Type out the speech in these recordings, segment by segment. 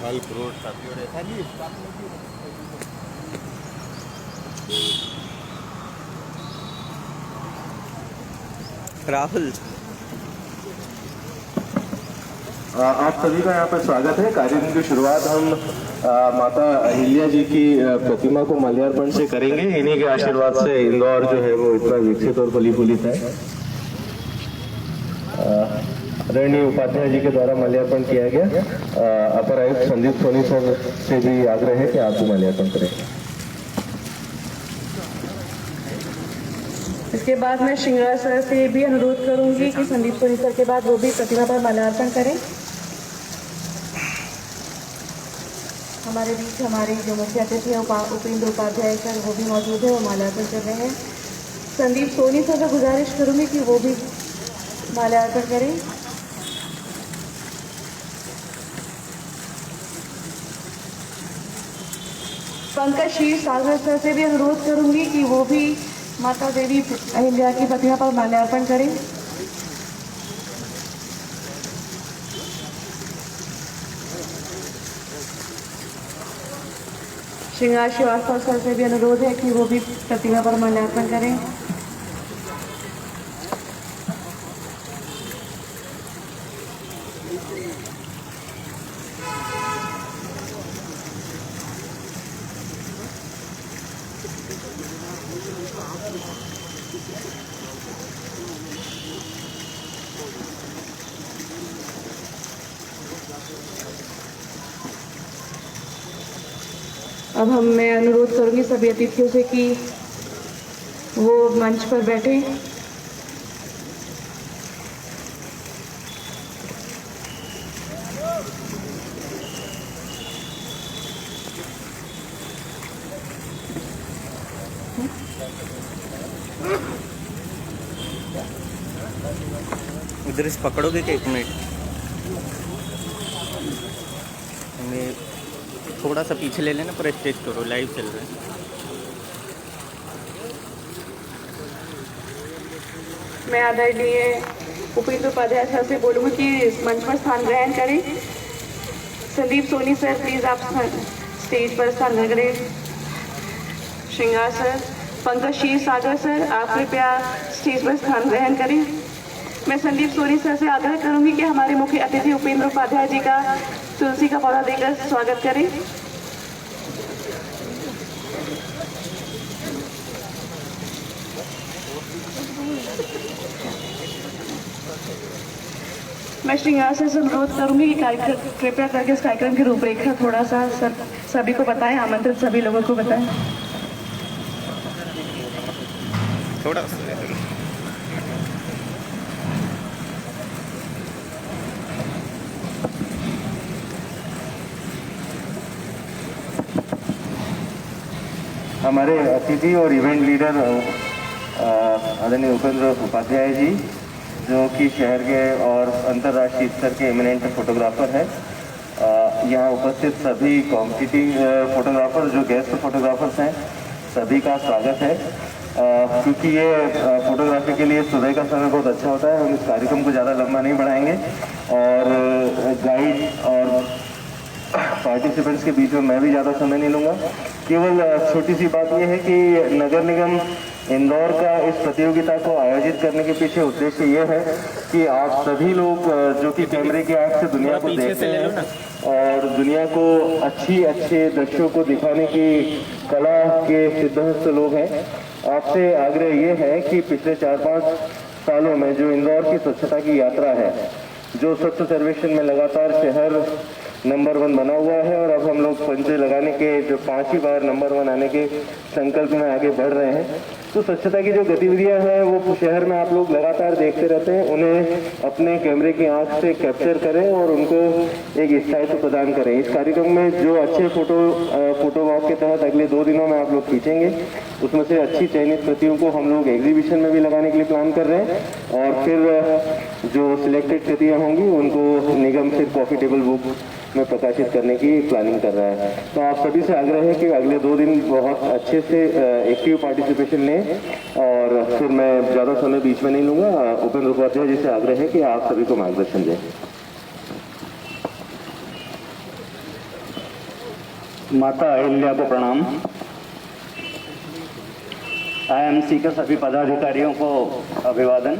फल फ्रूट सब जोड़े राहुल। आप सभी का यहाँ पर स्वागत है। कार्यक्रम की शुरुआत हम माता अहिल्या जी की प्रतिमा को माल्यार्पण से करेंगे। इन्हीं के आशीर्वाद से इंदौर जो है वो इतना विकसित और फली फूलित है। आदरणीय उपाध्याय जी के द्वारा माल्यार्पण किया गया। अपर आयुक्त संदीप सोनी सर से भी आग्रह है कि आप भी माल्यार्पण करें। इसके बाद मैं श्रृंगार सर से भी अनुरोध करूंगी कि संदीप सोनी सर के बाद वो भी प्रतिमा पर माल्यार्पण करें। हमारे बीच हमारे जो मुख्य अतिथि हैं उपेंद्र उपाध्याय सर वो भी मौजूद है, वो माल्यार्पण कर रहे हैं। संदीप सोनी सर से गुजारिश करूंगी कि वो भी माल्यार्पण करें। पंकज शीर सागर सर से भी अनुरोध करूंगी कि वो भी माता देवी अहिल्या की प्रतिमा पर माल्यार्पण करें। श्रृंगार श्रीवास्तव सर से भी अनुरोध है कि वो भी प्रतिमा पर माल्यार्पण करें। अब मैं अनुरोध करूंगी सभी अतिथियों से कि वो मंच पर बैठे। इधर से पकड़ोगे क्या? 1 मिनट मैं थोड़ा सा पीछे ले लेना, पर स्टेज करो, लाइव चल रहा है। मैं आदरणीय उपेंद्र उपाध्याय सर से बोलूँगी कि इस मंच पर स्थान ग्रहण करें। संदीप सोनी सर प्लीज आप स्टेज पर स्थान ग्रहण करें। श्रृंगार सर, पंकज शीर सागर सर आप कृपया स्टेज पर स्थान ग्रहण करें। मैं संदीप सोनी सर से आग्रह करूंगी कि हमारे मुख्य अतिथि उपेंद्र उपाध्याय जी का तुलसी का पौधा देकर स्वागत करें। मैं श्रृंगार से अनुरोध करूंगी कि कार्यक्रम कृपया करके इस कार्यक्रम की रूपरेखा थोड़ा सा सभी को बताएं, आमंत्रित सभी लोगों को बताएं। थोड़ा हमारे अतिथि और इवेंट लीडर आदरणीय उपेंद्र उपाध्याय जी, जो कि शहर के और अंतर्राष्ट्रीय स्तर के एमिनेंट फोटोग्राफर हैं। यहाँ उपस्थित सभी कॉम्पिटिटिव फोटोग्राफर जो गेस्ट फोटोग्राफर्स हैं, सभी का स्वागत है। क्योंकि ये फोटोग्राफी के लिए सुबह का समय बहुत अच्छा होता है, हम इस कार्यक्रम को ज़्यादा लंबा नहीं बढ़ाएंगे और गाइड और पार्टिसिपेंट्स के बीच में मैं भी ज़्यादा समय नहीं लूँगा। केवल छोटी सी बात यह है कि नगर निगम इंदौर का इस प्रतियोगिता को आयोजित करने के पीछे उद्देश्य ये है कि आप सभी लोग जो कि कैमरे की आंख से दुनिया को देखते हैं और दुनिया को अच्छे दृश्यों को दिखाने की कला के सिद्धहस्त लोग हैं, आपसे आग्रह ये है कि पिछले 4-5 सालों में जो इंदौर की स्वच्छता की यात्रा है, जो स्वच्छ सर्वेक्षण में लगातार शहर नंबर 1 बना हुआ है और अब हम लोग पंजे लगाने के जो 5वीं बार नंबर 1 आने के संकल्प में आगे बढ़ रहे हैं। तो स्वच्छता की जो गतिविधियां हैं वो शहर में आप लोग लगातार देखते रहते हैं, उन्हें अपने कैमरे की आंख से कैप्चर करें और उनको एक स्थायित्व प्रदान करें। इस कार्यक्रम में जो अच्छे फोटो वॉक के तहत अगले 2 दिनों में आप लोग खींचेंगे, उसमें से अच्छी चयनित प्रतियों को हम लोग एग्जीबिशन में भी लगाने के लिए प्लान कर रहे हैं और फिर जो सिलेक्टेड प्रतियाँ होंगी उनको निगम फिर प्रॉफिटेबल बुक में प्रकाशित करने की प्लानिंग कर रहा है। तो आप सभी से आग्रह है कि अगले 2 दिन बहुत अच्छे से एक्टिव पार्टिसिपेशन लें और फिर मैं ज़्यादा समय बीच में नहीं लूँगा। उपेंद्र उपाध्याय जी से आग्रह है कि आप सभी को मार्गदर्शन दें। माता अहिल्या को प्रणाम। आईएमसी के सभी पदाधिकारियों को अभिवादन,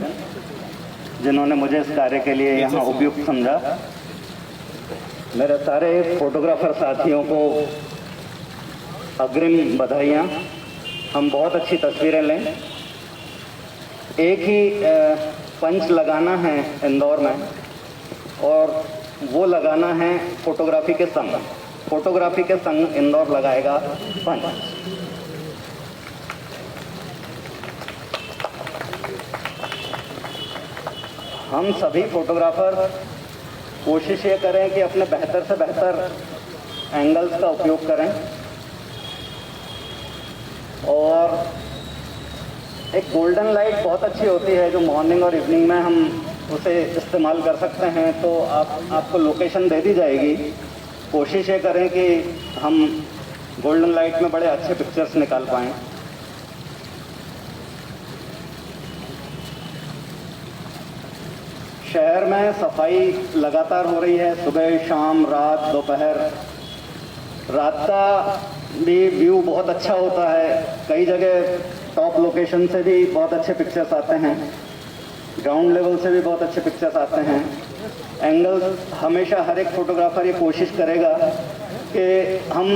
जिन्होंने मुझे इस कार्य के लिए यहाँ उपयुक्त समझा। मेरे सारे फोटोग्राफर साथियों को अग्रिम बधाइयाँ। हम बहुत अच्छी तस्वीरें लें। एक ही पंच लगाना है इंदौर में, और वो लगाना है फोटोग्राफी के संग। फोटोग्राफी के संग इंदौर लगाएगा पंच। हम सभी फोटोग्राफर कोशिश ये करें कि अपने बेहतर से बेहतर एंगल्स का उपयोग करें, और एक गोल्डन लाइट बहुत अच्छी होती है जो मॉर्निंग और इवनिंग में हम उसे इस्तेमाल कर सकते हैं। तो आपको लोकेशन दे दी जाएगी। कोशिश ये करें कि हम गोल्डन लाइट में बड़े अच्छे पिक्चर्स निकाल पाएँ। शहर में सफाई लगातार हो रही है, सुबह शाम रात दोपहर। रात का भी व्यू बहुत अच्छा होता है। कई जगह टॉप लोकेशन से भी बहुत अच्छे पिक्चर्स आते हैं, ग्राउंड लेवल से भी बहुत अच्छे पिक्चर्स आते हैं। एंगल हमेशा हर एक फोटोग्राफर ये कोशिश करेगा कि हम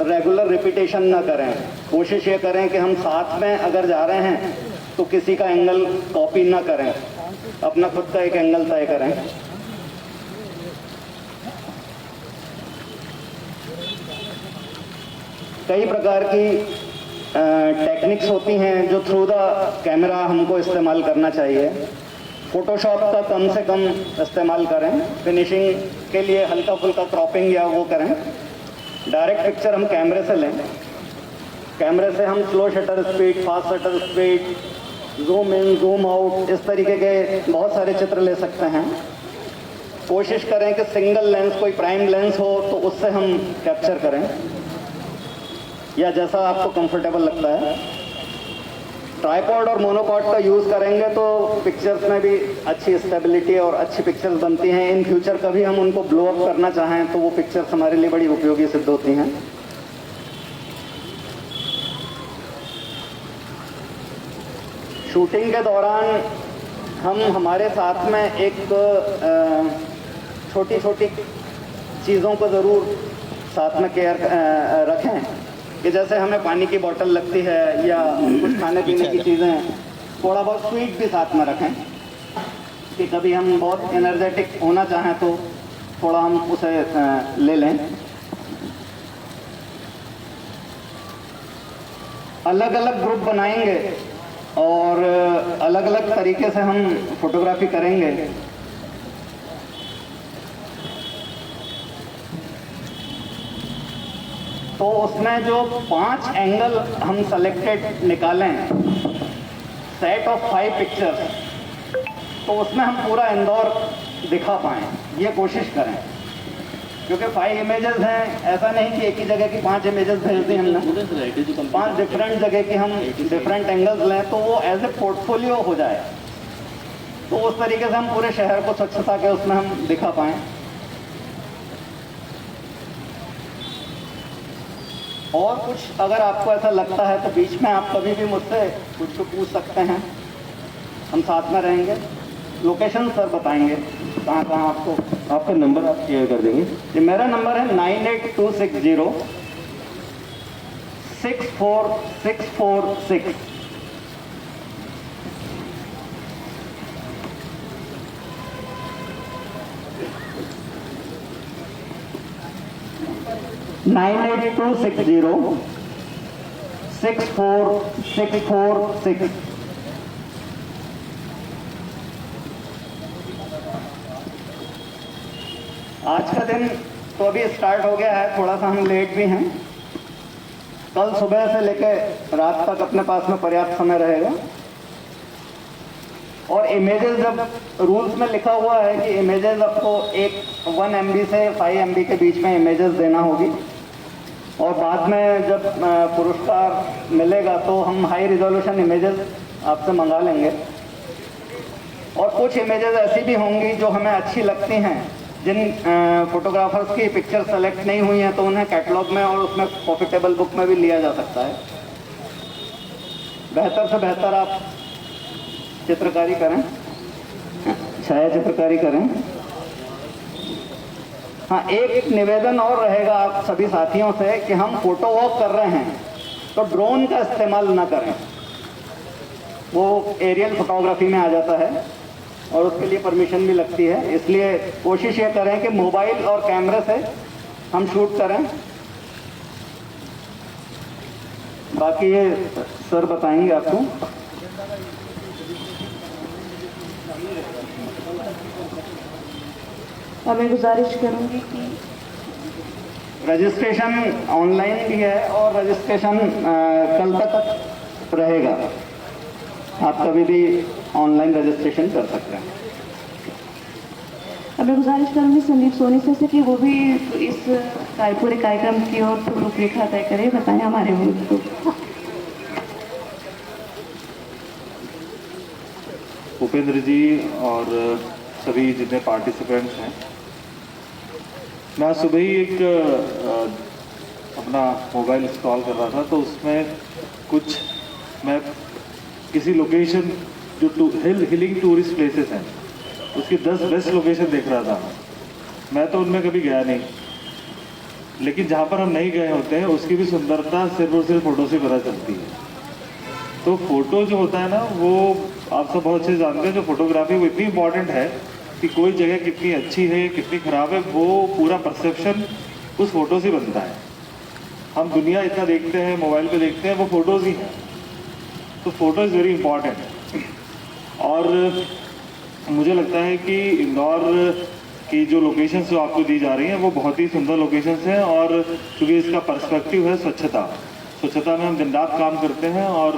रेगुलर रिपीटेशन ना करें। कोशिश ये करें कि हम साथ में अगर जा रहे हैं तो किसी का एंगल कॉपी ना करें, अपना खुद का एक एंगल तय करें। कई प्रकार की टेक्निक्स होती हैं जो थ्रू द कैमरा हमको इस्तेमाल करना चाहिए। फोटोशॉप का कम से कम इस्तेमाल करें। फिनिशिंग के लिए हल्का फुल्का क्रॉपिंग या वो करें। डायरेक्ट पिक्चर हम कैमरे से लें। कैमरे से हम slow shutter speed, fast shutter speed, zoom in zoom out, इस तरीके के बहुत सारे चित्र ले सकते हैं। कोशिश करें कि सिंगल लेंस, कोई प्राइम लेंस हो तो उससे हम कैप्चर करें, या जैसा आपको कंफर्टेबल लगता है। ट्राइपॉड और मोनोपॉड का यूज़ करेंगे तो पिक्चर्स में भी अच्छी स्टेबिलिटी और अच्छी पिक्चर्स बनती हैं। इन फ्यूचर कभी हम उनको ब्लो अप करना चाहें तो वो पिक्चर्स हमारे लिए बड़ी उपयोगी सिद्ध होती हैं। शूटिंग के दौरान हम हमारे साथ में एक छोटी छोटी चीज़ों को ज़रूर साथ में केयर रखें, कि जैसे हमें पानी की बोतल लगती है या कुछ खाने पीने की चीज़ें, थोड़ा बहुत स्वीट भी साथ में रखें, कि कभी हम बहुत एनर्जेटिक होना चाहें तो थोड़ा हम उसे ले लें। अलग अलग ग्रुप बनाएंगे और अलग अलग तरीके से हम फोटोग्राफी करेंगे। तो उसमें जो 5 एंगल हम सेलेक्टेड निकालें, सेट ऑफ 5 पिक्चर्स, तो उसमें हम पूरा इंदौर दिखा पाएँ, ये कोशिश करें। क्योंकि 5 इमेजेस हैं, ऐसा नहीं कि एक ही जगह की 5 इमेजेस भेज दी हमने। 5 डिफरेंट जगह की हम डिफरेंट एंगल्स लें तो वो एज ए पोर्टफोलियो हो जाए, तो उस तरीके से हम पूरे शहर को स्वच्छता के उसमें हम दिखा पाएँ। और कुछ अगर आपको ऐसा लगता है तो बीच में आप कभी भी मुझसे कुछ तो पूछ सकते हैं, हम साथ में रहेंगे। लोकेशन सर बताएंगे कहाँ कहाँ आपको। आपका नंबर आप शेयर कर देंगे? जी, मेरा नंबर है 98260 64646। (98260 64646) आज का दिन तो अभी स्टार्ट हो गया है, थोड़ा सा हम लेट भी हैं। कल सुबह से लेकर रात तक अपने पास में पर्याप्त समय रहेगा। और इमेजेस, जब रूल्स में लिखा हुआ है कि इमेजेस आपको 1 MB से 5 MB के बीच में इमेजेस देना होगी, और बाद में जब पुरस्कार मिलेगा तो हम हाई रिजोल्यूशन इमेजेस आपसे मंगा लेंगे। और कुछ इमेजेस ऐसी भी होंगी जो हमें अच्छी लगती हैं जिन फोटोग्राफर्स की पिक्चर सेलेक्ट नहीं हुई हैं तो उन्हें कैटलॉग में और उसमें प्रॉफिटेबल बुक में भी लिया जा सकता है। बेहतर से बेहतर आप चित्रकारी करें, छाया चित्रकारी करें। हाँ, एक निवेदन और रहेगा आप सभी साथियों से कि हम फोटो वॉक कर रहे हैं तो ड्रोन का इस्तेमाल ना करें, वो एरियल फोटोग्राफी में आ जाता है और उसके लिए परमिशन भी लगती है। इसलिए कोशिश ये करें कि मोबाइल और कैमरे से हम शूट करें। बाकी ये सर बताएंगे आपको। और मैं गुजारिश करूंगी कि रजिस्ट्रेशन ऑनलाइन भी है और रजिस्ट्रेशन कल तक रहेगा, आप कभी भी ऑनलाइन रजिस्ट्रेशन कर सकते हैं। अब मैं गुजारिश करूंगी संदीप सोनी सर से कि वो भी इस पूरे कार्यक्रम की ओर रूपरेखा तय करें, बताएं हमारे मुल्क को। उपेंद्र जी और सभी जितने पार्टिसिपेंट्स हैं, मैं आज सुबह ही एक अपना मोबाइल इंस्टॉल कर रहा था तो उसमें कुछ मैं किसी लोकेशन जो हिलिंग टूरिस्ट प्लेसेस हैं उसकी 10 बेस्ट लोकेशन देख रहा था। मैं तो उनमें कभी गया नहीं, लेकिन जहाँ पर हम नहीं गए होते हैं उसकी भी सुंदरता सिर्फ और सिर्फ फ़ोटो से पता चलती है। तो फोटो जो होता है ना, वो आप सब बहुत अच्छे से जानते हैं, जो फोटोग्राफी वो इतनी इंपॉर्टेंट है कि कोई जगह कितनी अच्छी है कितनी ख़राब है वो पूरा परसेप्शन उस फोटो से बनता है। हम दुनिया इतना देखते हैं, मोबाइल पे देखते हैं, वो फ़ोटोज़ ही हैं। तो फोटो इज़ वेरी इंपॉर्टेंट। और मुझे लगता है कि इंदौर की जो लोकेशंस जो आपको दी जा रही हैं वो बहुत ही सुंदर लोकेशंस हैं। और क्योंकि इसका पर्सपेक्टिव है स्वच्छता में हम दिन रात काम करते हैं और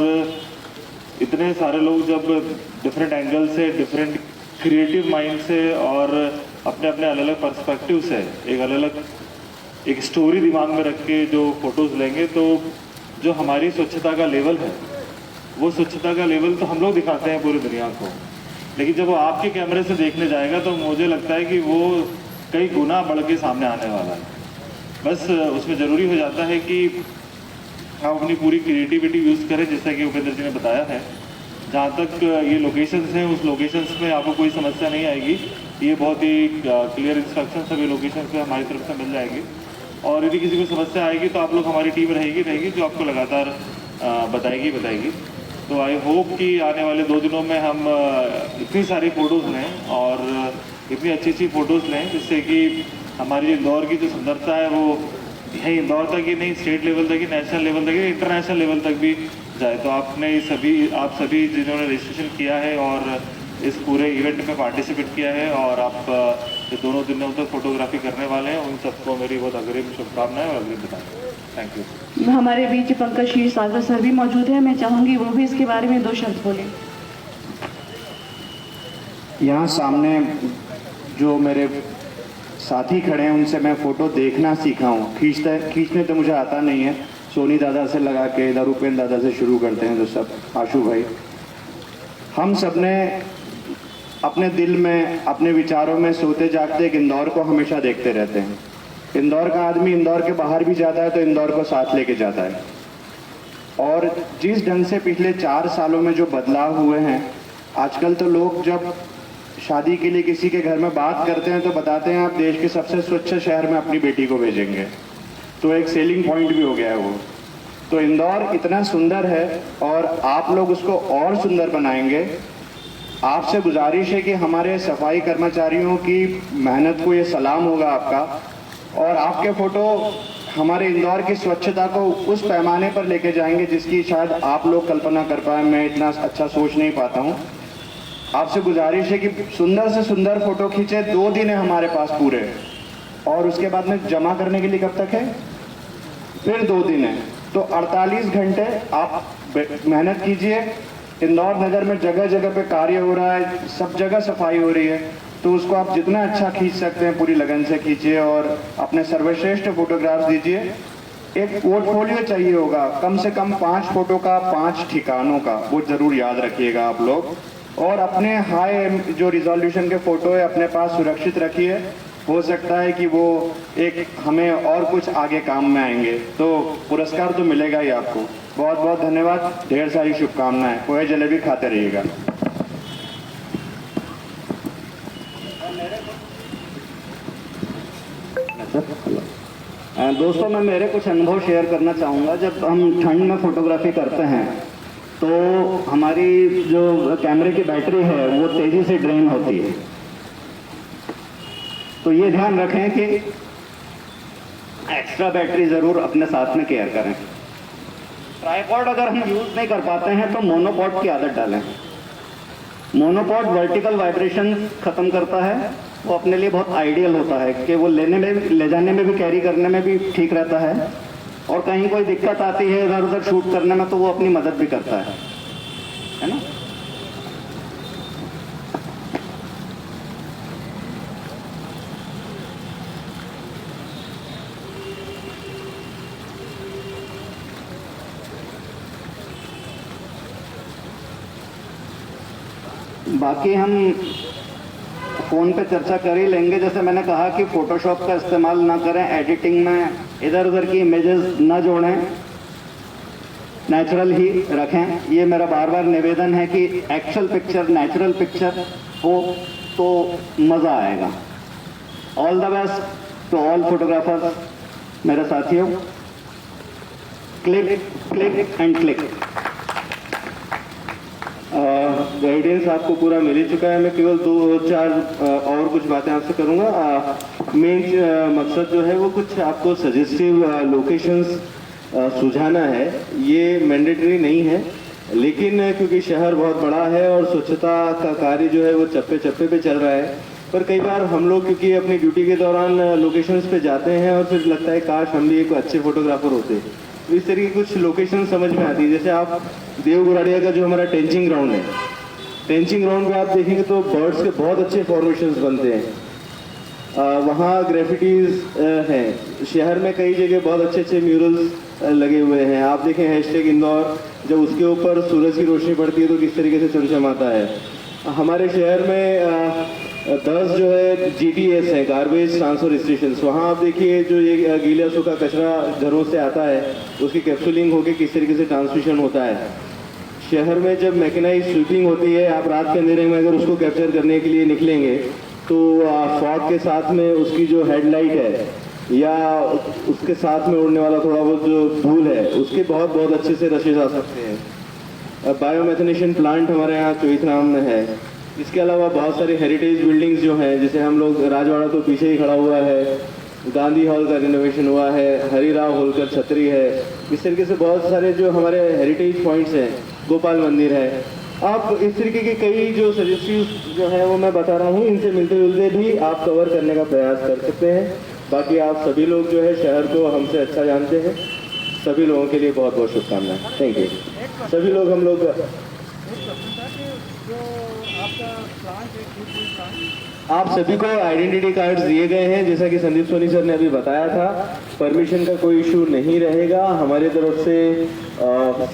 इतने सारे लोग जब डिफरेंट एंगल से, डिफरेंट क्रिएटिव माइंड से और अपने अपने अलग अलग पर्सपेक्टिव से एक स्टोरी दिमाग में रख के जो फोटोज़ लेंगे, तो जो हमारी स्वच्छता का लेवल है वो स्वच्छता का लेवल तो हम लोग दिखाते हैं पूरी दुनिया को, लेकिन जब वो आपके कैमरे से देखने जाएगा तो मुझे लगता है कि वो कई गुना बढ़ के सामने आने वाला है। बस उसमें ज़रूरी हो जाता है कि हम अपनी पूरी क्रिएटिविटी यूज़ करें, जैसा कि उपेंद्र जी ने बताया है। जहाँ तक ये लोकेशंस हैं, उस लोकेशंस में आपको कोई समस्या नहीं आएगी। ये बहुत ही क्लियर इंस्ट्रक्शन सभी लोकेशंस पे हमारी तरफ से मिल जाएगी। और यदि किसी को समस्या आएगी तो आप लोग, हमारी टीम रहेगी जो आपको लगातार बताएगी। तो आई होप कि आने वाले 2 दिनों में हम इतनी सारी फ़ोटोज़ लें और इतनी अच्छी फ़ोटोज़ लें जिससे कि हमारी इंदौर की जो सुंदरता है वो यहीं इंदौर तक ही नहीं, स्टेट लेवल तक ही, नेशनल लेवल तक ही, इंटरनेशनल लेवल तक भी जाए। तो आप सभी जिन्होंने रजिस्ट्रेशन किया है और इस पूरे इवेंट में पार्टिसिपेट किया है और आप जो 2 दिनों तक फोटोग्राफी करने वाले हैं, उन सबको मेरी बहुत अग्रिम शुभकामनाएं और अग्रिम बधाई। Thank you. हमारे बीच पंकज क्षीरसागर सर भी मौजूद है, मैं चाहूँगी वो भी इसके बारे में 2 शब्द बोलें। यहाँ सामने जो मेरे साथी खड़े हैं उनसे मैं फ़ोटो देखना सीखा हूँ। खींचने तो मुझे आता नहीं है। सोनी दादा से लगा के इधर उपेंद्र दादा से शुरू करते हैं, जो सब आशु भाई, हम सब ने अपने दिल में, अपने विचारों में सोते जागते एक इंदौर को हमेशा देखते रहते हैं। इंदौर का आदमी इंदौर के बाहर भी जाता है तो इंदौर को साथ लेके जाता है। और जिस ढंग से पिछले 4 सालों में जो बदलाव हुए हैं, आजकल तो लोग जब शादी के लिए किसी के घर में बात करते हैं तो बताते हैं आप देश के सबसे स्वच्छ शहर में अपनी बेटी को भेजेंगे, तो एक सेलिंग पॉइंट भी हो गया है वो। तो इंदौर इतना सुंदर है और आप लोग उसको और सुंदर बनाएंगे। आपसे गुजारिश है कि हमारे सफाई कर्मचारियों की मेहनत को ये सलाम होगा आपका, और आपके फ़ोटो हमारे इंदौर की स्वच्छता को उस पैमाने पर लेके जाएंगे जिसकी शायद आप लोग कल्पना कर पाए। मैं इतना अच्छा सोच नहीं पाता हूँ। आपसे गुजारिश है कि सुंदर से सुंदर फ़ोटो खींचे। 2 दिन है हमारे पास पूरे, और उसके बाद में जमा करने के लिए कब तक है? फिर 2 दिन है। तो 48 घंटे आप मेहनत कीजिए। इंदौर नगर में जगह जगह पे कार्य हो रहा है, सब जगह सफाई हो रही है, तो उसको आप जितना अच्छा खींच सकते हैं पूरी लगन से खींचिए और अपने सर्वश्रेष्ठ फोटोग्राफ्स दीजिए। एक पोर्टफोलियो चाहिए होगा, कम से कम 5 फोटो का 5 ठिकानों का, वो ज़रूर याद रखिएगा आप लोग। और अपने हाई जो रिजोल्यूशन के फ़ोटो है अपने पास सुरक्षित रखिए। हो सकता है कि वो एक हमें और कुछ आगे काम में आएंगे, तो पुरस्कार तो मिलेगा ही आपको। बहुत बहुत धन्यवाद, ढेर सारी शुभकामनाएं। पोहे जलेबी खाते रहिएगा। दोस्तों, मैं मेरे कुछ अनुभव शेयर करना चाहूँगा। जब हम ठंड में फोटोग्राफी करते हैं तो हमारी जो कैमरे की बैटरी है वो तेज़ी से ड्रेन होती है। तो ये ध्यान रखें कि एक्स्ट्रा बैटरी ज़रूर अपने साथ में केयर करें। ट्राइपॉड अगर हम यूज़ नहीं कर पाते हैं तो मोनोपॉड की आदत डालें। मोनोपॉड वर्टिकल वाइब्रेशन ख़त्म करता है, वो अपने लिए बहुत आइडियल होता है कि वो ले जाने में भी, कैरी करने में भी ठीक रहता है, और कहीं कोई दिक्कत आती है इधर उधर शूट करने में तो वो अपनी मदद भी करता है ना। बाकी हम फ़ोन पे चर्चा कर ही लेंगे। जैसे मैंने कहा कि फ़ोटोशॉप का इस्तेमाल ना करें, एडिटिंग में इधर उधर की इमेजेस ना जोड़ें, नेचुरल ही रखें। ये मेरा बार बार निवेदन है कि एक्चुअल पिक्चर, नेचुरल पिक्चर हो तो मज़ा आएगा। All the best to all photographers मेरे साथियों। Click click and click. Guidance आपको पूरा मिल ही चुका है। मैं केवल 2-4 और कुछ बातें आपसे करूँगा। मेन मकसद जो है वो कुछ आपको सजेस्टिव लोकेशंस सुझाना है। ये मैंडेटरी नहीं है, लेकिन क्योंकि शहर बहुत बड़ा है और स्वच्छता का कार्य जो है वो चप्पे चप्पे पे चल रहा है, पर कई बार हम लोग क्योंकि अपनी ड्यूटी के दौरान लोकेशंस पे जाते हैं और फिर लगता है काश हम भी एक अच्छे फोटोग्राफर होते। तो इस तरीके की कुछ लोकेशन समझ में आती है। जैसे आप देवगुराड़िया का जो हमारा टेंचिंग ग्राउंड है, टेंचिंग ग्राउंड पे आप देखेंगे तो बर्ड्स के बहुत अच्छे फॉर्मेशंस बनते हैं। वहाँ ग्रेफिटीज हैं। शहर में कई जगह बहुत अच्छे अच्छे म्यूरल्स लगे हुए हैं। आप देखें हैशटैग इंदौर, जब उसके ऊपर सूरज की रोशनी पड़ती है तो किस तरीके से चमचमाता है। हमारे शहर में 10 जो है GTS है, गार्बेज ट्रांसफर स्टेशन। वहाँ आप देखिए जो ये गीला सूखा कचरा घरों से आता है उसकी कैप्सूलिंग होकर किस तरीके से ट्रांसमिशन होता है। शहर में जब मैकेनाइज स्वीपिंग होती है, आप रात के अंधेरे में अगर उसको कैप्चर करने के लिए निकलेंगे तो फॉग के साथ में उसकी जो हेडलाइट है या उसके साथ में उड़ने वाला थोड़ा बहुत जो धूल है उसके बहुत बहुत अच्छे से रशेज आ सकते हैं। बायोमेथनेशन प्लांट हमारे यहाँ चोईथराम में है। इसके अलावा बहुत सारे हेरिटेज बिल्डिंग्स जो हैं, जैसे हम लोग राजवाड़ा तो पीछे ही खड़ा हुआ है, गांधी हॉल का रिनोवेशन हुआ है, हरिराव होलकर छतरी है। इस तरीके से बहुत सारे जो हमारे हेरिटेज पॉइंट्स हैं, गोपाल मंदिर है। आप इस तरीके के कई जो सजेस्टिव जो है वो मैं बता रहा हूँ, इनसे मिलते जुलते भी आप कवर करने का प्रयास कर सकते हैं। बाकी आप सभी लोग जो है शहर को हमसे अच्छा जानते हैं। सभी लोगों के लिए बहुत बहुत शुभकामनाएं। Thank you. सभी लोग हम लोग आप सभी को आइडेंटिटी कार्ड्स दिए गए हैं, जैसा कि संदीप सोनी सर ने अभी बताया था। परमिशन का कोई इशू नहीं रहेगा। हमारी तरफ से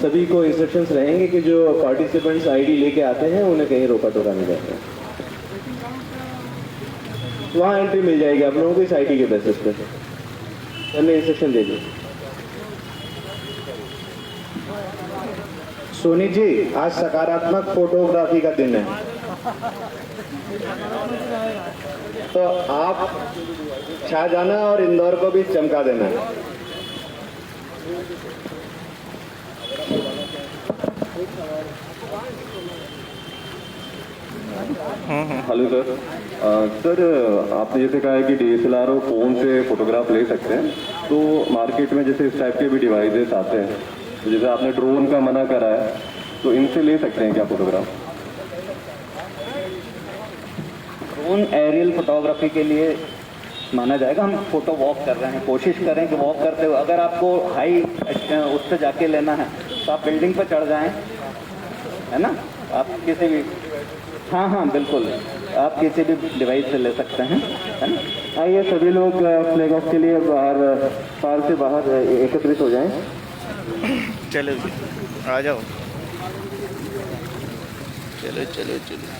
सभी को इंस्ट्रक्शंस रहेंगे कि जो पार्टिसिपेंट्स आईडी लेके आते हैं उन्हें कहीं रोका टोका नहीं जाता है। वहाँ एंट्री मिल जाएगी आप लोगों को इस आईडी के बेसिस पे। सर ने इंस्ट्रक्शन दे दी। सोनी जी, आज सकारात्मक फोटोग्राफी का दिन है, तो आप छा जाना और इंदौर को भी चमका देना। Hello sir. सर, आपने जैसे कहा है कि DSLR और फ़ोन से फ़ोटोग्राफ ले सकते हैं, तो मार्केट में जैसे इस टाइप के भी डिवाइसेस आते हैं, तो जैसे आपने ड्रोन का मना करा है, तो इनसे ले सकते हैं क्या फोटोग्राफ? ड्रोन एरियल फोटोग्राफी के लिए माना जाएगा। हम फोटो वॉक कर रहे हैं, कोशिश करें कि वॉक करते हुए, अगर आपको हाई उस पर जाके लेना है तो आप बिल्डिंग पर चढ़ जाएं, है ना। आप किसी भी, हाँ बिल्कुल, आप किसी भी डिवाइस से ले सकते हैं, है ना। आइए सभी लोग फ्लैग ऑफ के लिए बाहर, पार से बाहर एकत्रित हो जाएं। चलो आ जाओ। चलो चलो चलो।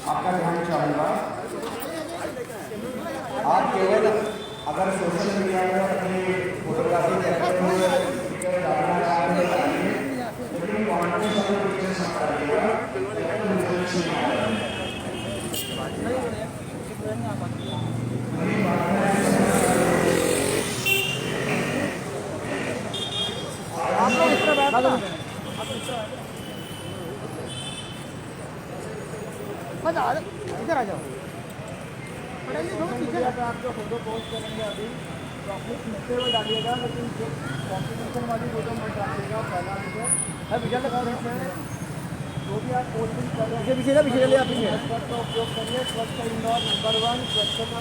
आपका ध्यान चाहूँगा, आप केवल अगर सोशल मीडिया में अपनी फोटोग्राफी करते हुए डालना चाहते हैं, लेकिन कॉन्टेंट वाले पिक्चर्स मत डालिएगा, आप लोग इस तरह बैठो, इधर आ जाओ। आप जो फोटो पोस्ट करेंगे अभी तो अपने खींचते हुए डालिएगा, लेकिन जो कॉम्बिनेशन वाली फोटो मत डालिएगा। पहला वीडियो है विजय लगा रहे हैं, जो भी आप पोस्टिंग कर रहे हैं पीछे ले आप पीछे का उपयोग करिए। स्वच्छ इंदौर नंबर 1, स्वच्छता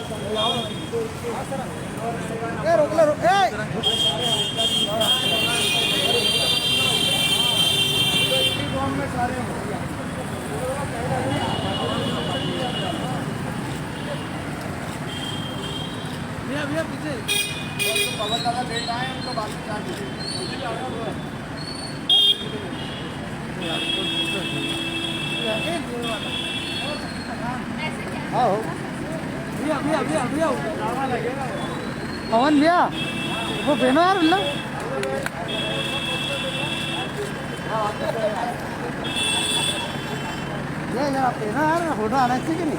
संग्राम में सारे भैया पीछे बहुत ज़्यादा लेट आए, उनको बात स्टार्ट भैया पवन भैया वो बहनो यार मतलब यार पहनो यार, फोटो आना चाहिए कि नहीं।